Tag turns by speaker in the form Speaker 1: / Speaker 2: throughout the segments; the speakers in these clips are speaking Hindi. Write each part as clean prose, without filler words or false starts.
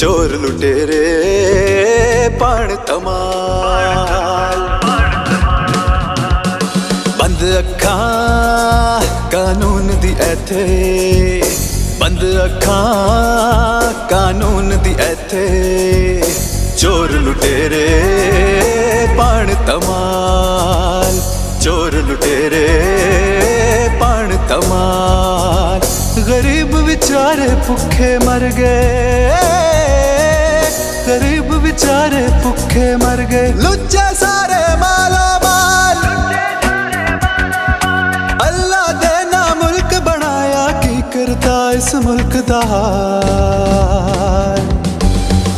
Speaker 1: चोर लुटेरे पण धमाल। बंद अखां कानून दी ऐथे, बंद अखां कानून दी ऐथे, चोर लुटेरे पण धमाल, चोर लुटेरे पण धमाल। गरीब बेचारे भुखे मर गए, गरीब बेचारे भुखे मर गए, लुच्चे सारे माला माल। अल्लाह दे ना मुल्क बनाया, की करता इस मुल्क दा हाल।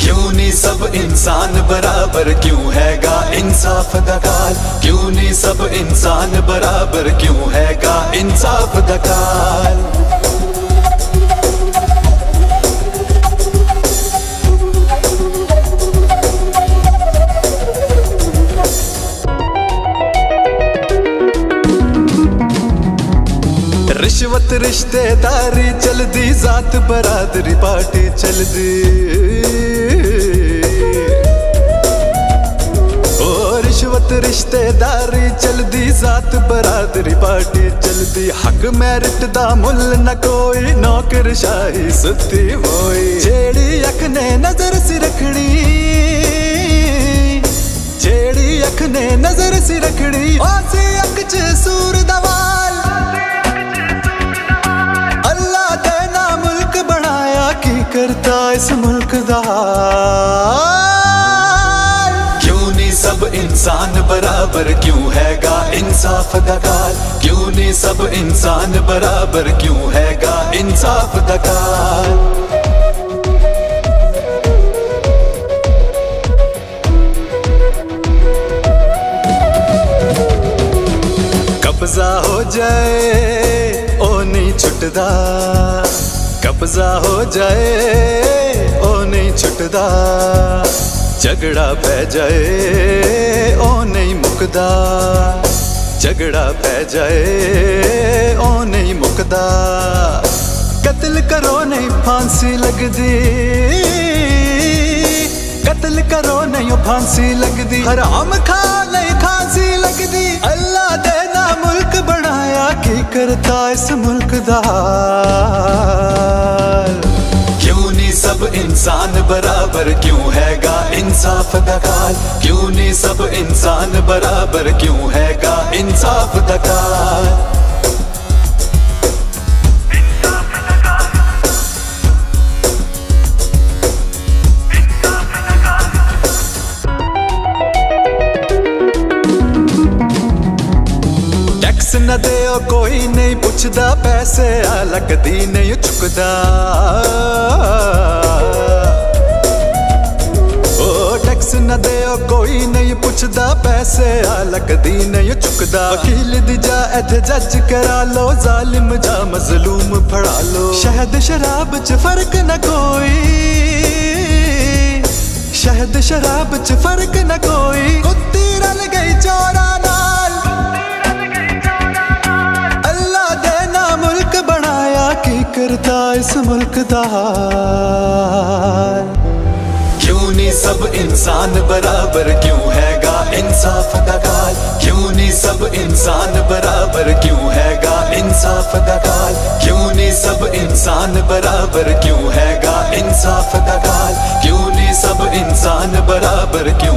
Speaker 1: क्यों नहीं सब इंसान बराबर, क्यों हैगा इंसाफ दा गाल, क्यों नहीं सब इंसान बराबर, क्यों हैगा इंसाफ दा गाल। रिश्वत रिश्तेदारी चलदी, जात बरादरी पार्टी चलदी, ओ रिश्वत रिश्तेदारी चलदी, जात बरादरी पार्टी चलदी। हक मैरिट दा मुल न कोई, नौकरशाही सुती होई। जेड़ी अख ने नजर सी रखनी, जेड़ी अख ने नजर सी रखनी, आसी अख च सूर दवाल। करता इस मुल्क दा हाल। क्यों नहीं सब इंसान बराबर, क्यों हैगा इंसाफ दा गाल, क्यों नहीं सब इंसान बराबर, क्यों हैगा इंसाफ दा गाल। कब्जा हो जाए ओ नहीं छुटदा, कब्जा हो जाए ओ नहीं छुटदा, झगड़ा पै जाए ओ नहीं मुकदा, झगड़ा पै जाए ओ नहीं मुकदा। कत्ल करो नहीं फांसी लगदी, कत्ल करो नहीं फांसी लगदी, हराम खा नहीं फांसी लगदी। अल्लाह दे ना मुल्क बनाया, की करता इस मुल्क दा हाल। क्यों नहीं सब इंसान बराबर, क्यों हैगा इंसाफ दा गाल, क्यों नहीं सब इंसान बराबर, क्यों हैगा इंसाफ दा गाल। न दे कोई नहीं पुछदा, पैसे लगदी नहीं चुकदा, ओ टैक्स न दे कोई नहीं पुछदा, पैसे लगदी नहीं चुकदा। वकील दी जा इत्थे जज करा लो, जालिम जा मजलूम फड़ा लो। शहद शराब च फर्क न कोई, शहद शराब च फर्क न कोई, कुत्ती रल गई चोरा नाल। की करता इस मुल्क दा हाल। क्यों नहीं सब इंसान बराबर, क्यों हैगा इंसाफ दा गाल, क्यों नहीं सब इंसान बराबर, क्यों हैगा इंसाफ दा गाल, क्यों नहीं सब इंसान बराबर, क्यों हैगा इंसाफ दा गाल, क्यों नहीं सब इंसान बराबर, क्यों